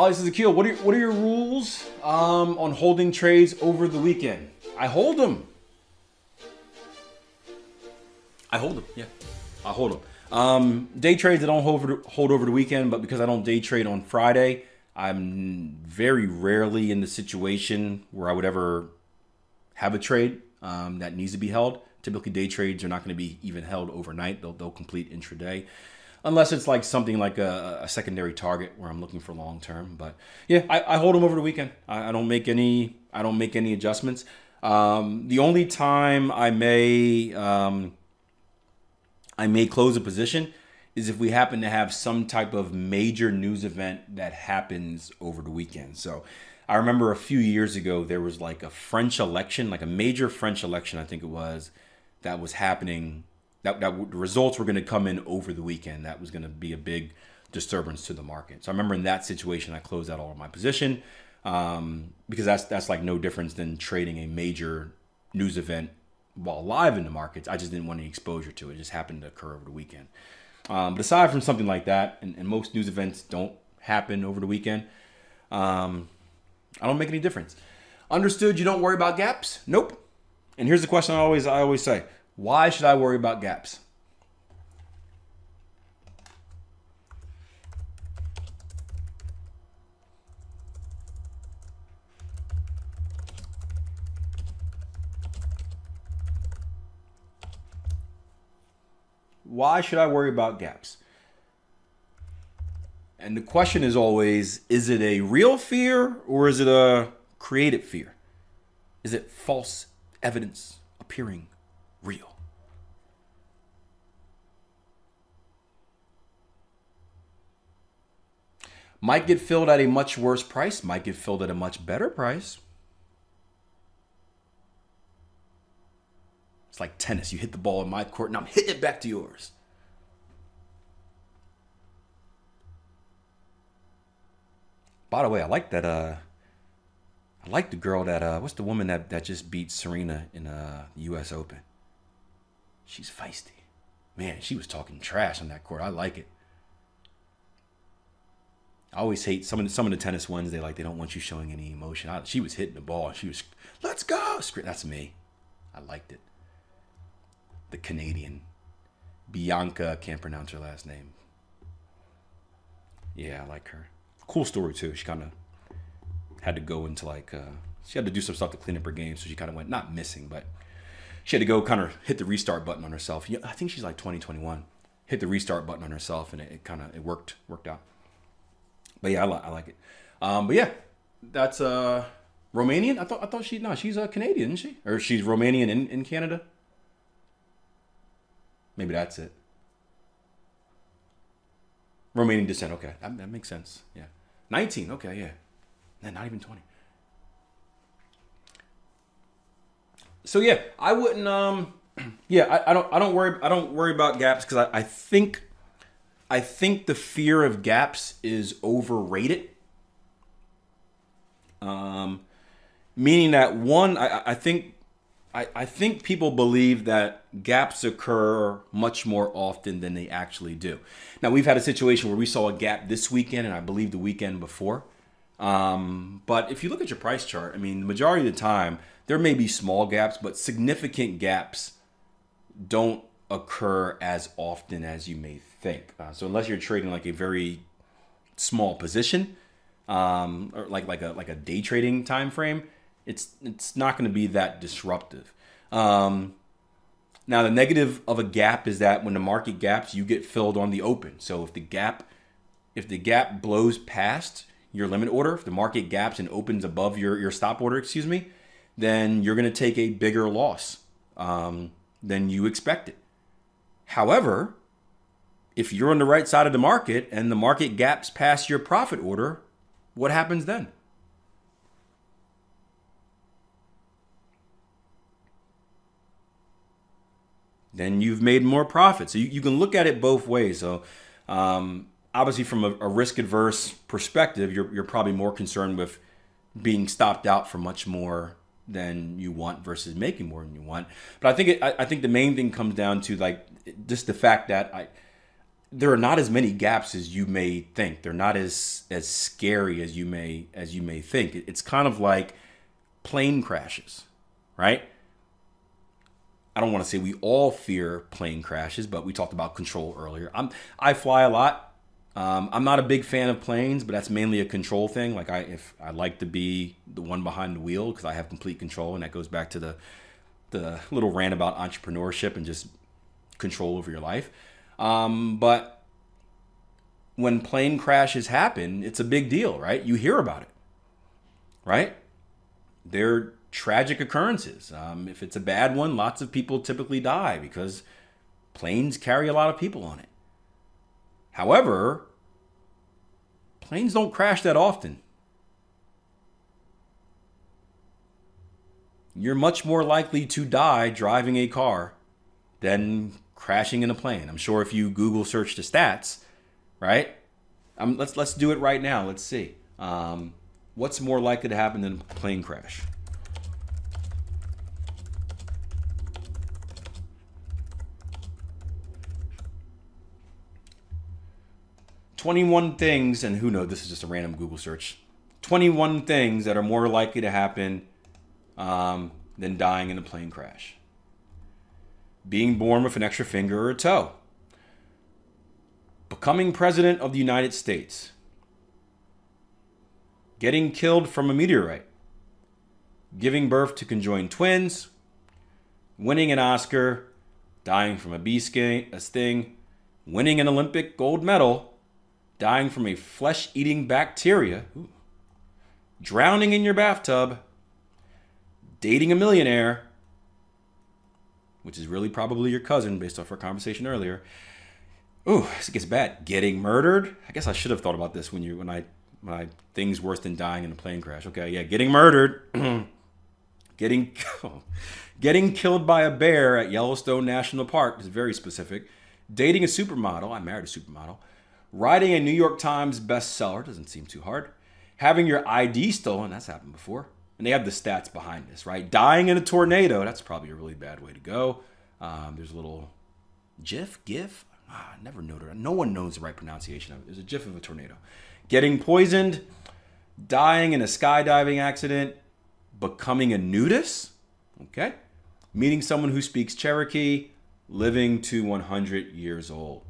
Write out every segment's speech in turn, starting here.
Alex says, Akil, what are your rules on holding trades over the weekend? I hold them. Yeah, I hold them. Day trades I don't hold over the weekend, but because I don't day trade on Friday, I'm very rarely in the situation where I would ever have a trade that needs to be held. Typically, day trades are not going to be even held overnight. They'll complete intraday. Unless it's like something like a secondary target where I'm looking for long term, but yeah, I hold them over the weekend. I don't make any adjustments. The only time I may close a position is if we happen to have some type of major news event that happens over the weekend. So I remember a few years ago there was like a French election, like a major French election, I think it was, that was happening. That the results were going to come in over the weekend. That was going to be a big disturbance to the market. So I remember in that situation, I closed out all of my position because that's like no difference than trading a major news event while live in the markets. I just didn't want any exposure to it. It just happened to occur over the weekend. But aside from something like that, and most news events don't happen over the weekend, I don't make any difference. Understood you don't worry about gaps? Nope. And here's the question I always say. Why should I worry about gaps? Why should I worry about gaps? And the question is always, is it a real fear or is it a created fear? Is it false evidence appearing real? Might get filled at a much worse price, might get filled at a much better price. It's like tennis. You hit the ball in my court and I'm hitting it back to yours. By the way, I like that I like the girl that what's the woman that just beat Serena in the US Open? She's feisty. Man, she was talking trash on that court. I like it. I always hate some of the tennis ones. They don't want you showing any emotion. She was hitting the ball. She was, let's go. That's me. I liked it. The Canadian. Bianca, can't pronounce her last name. Yeah, I like her. Cool story too. She kind of had to go into she had to do some stuff to clean up her game. So she kind of went, not missing, but she had to go kind of hit the restart button on herself. Yeah, I think she's like 2021. Hit the restart button on herself and it worked out. But yeah, I like it. But yeah, that's Romanian. I thought she's Canadian, isn't she? Or she's Romanian in Canada. Maybe that's it. Romanian descent. Okay, that makes sense. Yeah, 19. Okay, yeah, not even 20. So yeah, I wouldn't. Yeah, I don't worry about gaps because I think the fear of gaps is overrated. Meaning that one, I think people believe that gaps occur much more often than they actually do. Now, we've had a situation where we saw a gap this weekend and I believe the weekend before. But if you look at your price chart, I mean, the majority of the time, there may be small gaps, but significant gaps don't occur as often as you may think. So unless you're trading like a very small position, or like a day trading time frame, it's not going to be that disruptive. Now the negative of a gap is that when the market gaps, you get filled on the open. So if the gap blows past your limit order, if the market gaps and opens above your stop order, then you're going to take a bigger loss than you expected. However, if you're on the right side of the market and the market gaps past your profit order, what happens then? Then you've made more profit. So you can look at it both ways. So obviously from a risk-adverse perspective, you're probably more concerned with being stopped out for much more than you want versus making more than you want. But I think the main thing comes down to like just the fact that there are not as many gaps as you may think. They're not as scary as you may think. It's kind of like plane crashes, right? I don't want to say we all fear plane crashes, but we talked about control earlier. I fly a lot. I'm not a big fan of planes, but that's mainly a control thing. Like if I like to be the one behind the wheel because I have complete control, and that goes back to the little rant about entrepreneurship and just control over your life. But when plane crashes happen, it's a big deal, right? You hear about it, right? They're tragic occurrences. If it's a bad one, lots of people typically die because planes carry a lot of people on it. However, planes don't crash that often. You're much more likely to die driving a car than crashing in a plane. I'm sure if you Google search the stats, right? Let's do it right now. Let's see. What's more likely to happen than a plane crash? "21 things," and who knows, this is just a random Google search. 21 things that are more likely to happen than dying in a plane crash. Being born with an extra finger or a toe. Becoming president of the United States. Getting killed from a meteorite. Giving birth to conjoined twins. Winning an Oscar. Dying from a bee sting. Winning an Olympic gold medal. Dying from a flesh-eating bacteria. Ooh. Drowning in your bathtub. Dating a millionaire, which is really probably your cousin based off our conversation earlier. Ooh, this gets bad. Getting murdered. I guess I should have thought about this when I things worse than dying in a plane crash. Okay, yeah, getting murdered. getting killed by a bear at Yellowstone National Park is very specific. Dating a supermodel. I married a supermodel. Writing a New York Times bestseller. Doesn't seem too hard. Having your ID stolen. That's happened before. And they have the stats behind this, right? Dying in a tornado. That's probably a really bad way to go. There's a little GIF. I never noted. No one knows the right pronunciation of it. There's a GIF of a tornado. Getting poisoned. Dying in a skydiving accident. Becoming a nudist. Okay. Meeting someone who speaks Cherokee. Living to 100 years old.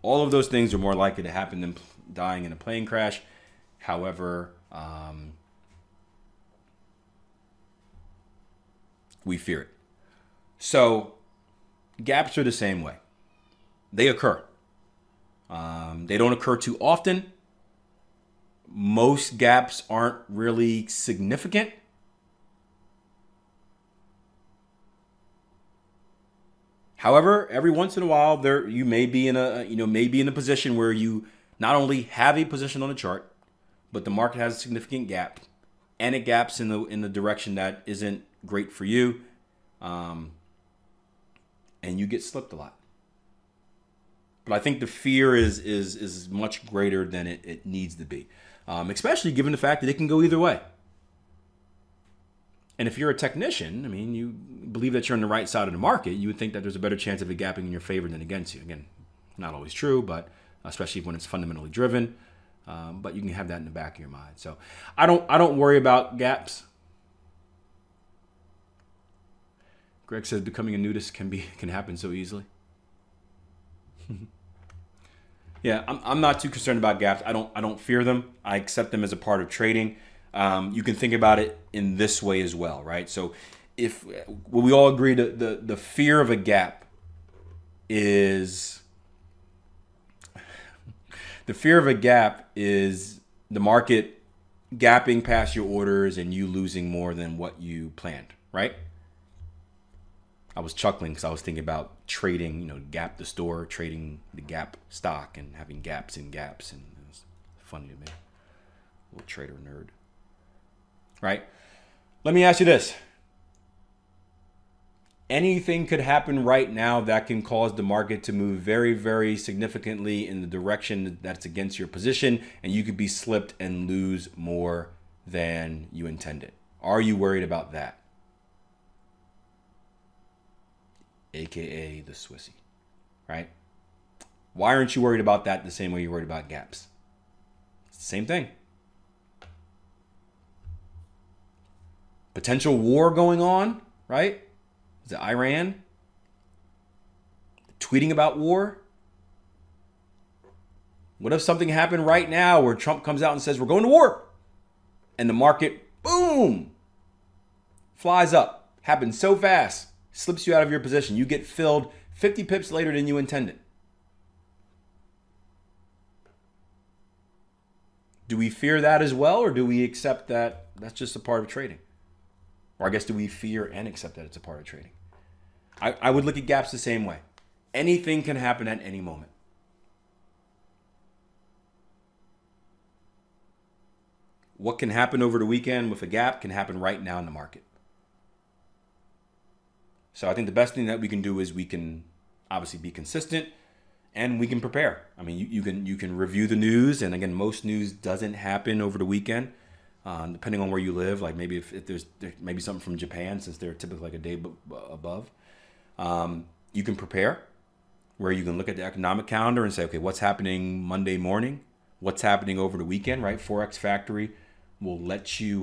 All of those things are more likely to happen than dying in a plane crash. However, we fear it. So gaps are the same way. They occur. They don't occur too often. Most gaps aren't really significant. However, every once in a while, you may be in a position where you not only have a position on the chart, but the market has a significant gap, and it gaps in the direction that isn't great for you, and you get slipped a lot. But I think the fear is much greater than it needs to be, especially given the fact that it can go either way. And if you're a technician, I mean, you believe that you're on the right side of the market, you would think that there's a better chance of it gapping in your favor than against you. Again, not always true, but especially when it's fundamentally driven. But you can have that in the back of your mind. So I don't worry about gaps. Greg says becoming a nudist can happen so easily. Yeah, I'm not too concerned about gaps. I don't fear them. I accept them as a part of trading. You can think about it in this way as well, right? So if we all agree that the fear of a gap is the market gapping past your orders and you losing more than what you planned, right? I was chuckling because I was thinking about trading, Gap the store, trading the Gap stock and having gaps in gaps. And it was funny to me. Little trader nerd. Right? Let me ask you this. Anything could happen right now that can cause the market to move very, very significantly in the direction that's against your position, and you could be slipped and lose more than you intended. Are you worried about that? AKA the Swissy. right? Why aren't you worried about that the same way you're worried about gaps? It's the same thing. Potential war going on, right? Is it Iran? Tweeting about war? What if something happened right now where Trump comes out and says, we're going to war? And the market, boom, flies up. Happens so fast. Slips you out of your position. You get filled 50 pips later than you intended. Do we fear that as well, or do we accept that that's just a part of trading? Or I guess, do we fear and accept that it's a part of trading? I would look at gaps the same way. Anything can happen at any moment. What can happen over the weekend with a gap can happen right now in the market. So I think the best thing that we can do is we can obviously be consistent and we can prepare. I mean, you can review the news, and again, most news doesn't happen over the weekend, depending on where you live. Like maybe if there's maybe something from Japan, since they're typically like a day above. You can prepare, where you can look at the economic calendar and say, okay, what's happening Monday morning? What's happening over the weekend, right? Forex Factory will let you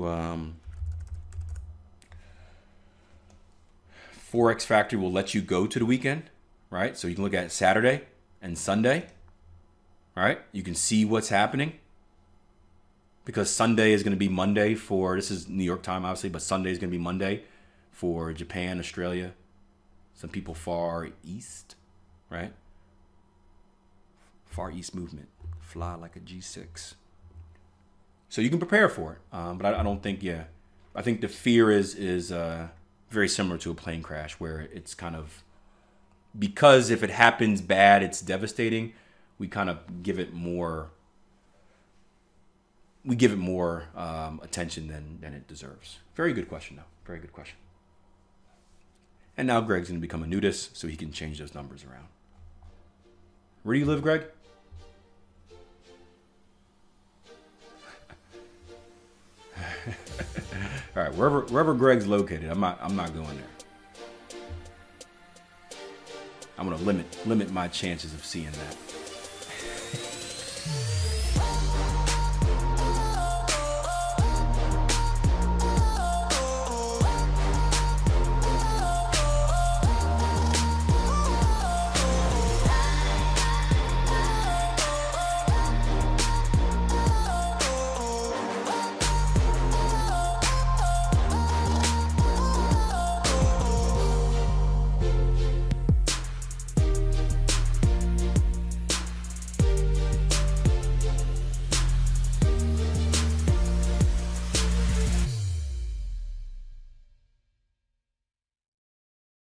go to the weekend, right? So you can look at Saturday and Sunday, right? You can see what's happening, because Sunday is going to be Monday for, this is New York time obviously, but Sunday is going to be Monday for Japan, Australia, some people far east, right? Far East movement, fly like a G6. So you can prepare for it, but I don't think, I think the fear is very similar to a plane crash, where it's kind of, because if it happens bad, it's devastating. We kind of give it more. We give it more attention than it deserves. Very good question, though. Very good question. And now Greg's going to become a nudist, so he can change those numbers around. Where do you live, Greg? All right, wherever Greg's located, I'm not going there. I'm gonna limit my chances of seeing that.